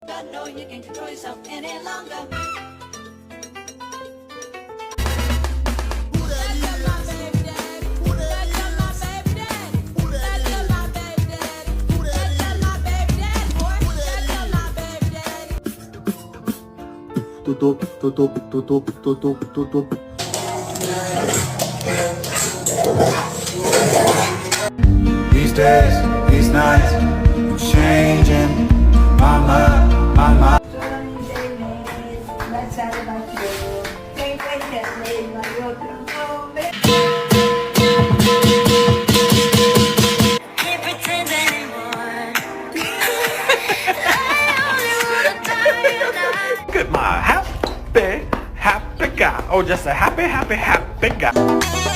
Don't know you can't control yourself any longer. Tutup, tutup, tutup, tutup, tutup. These days, these nights, I'm changing my mind. Can't pretend anymore. I only wanna die tonight. Look at my happy guy. Oh, just a happy guy.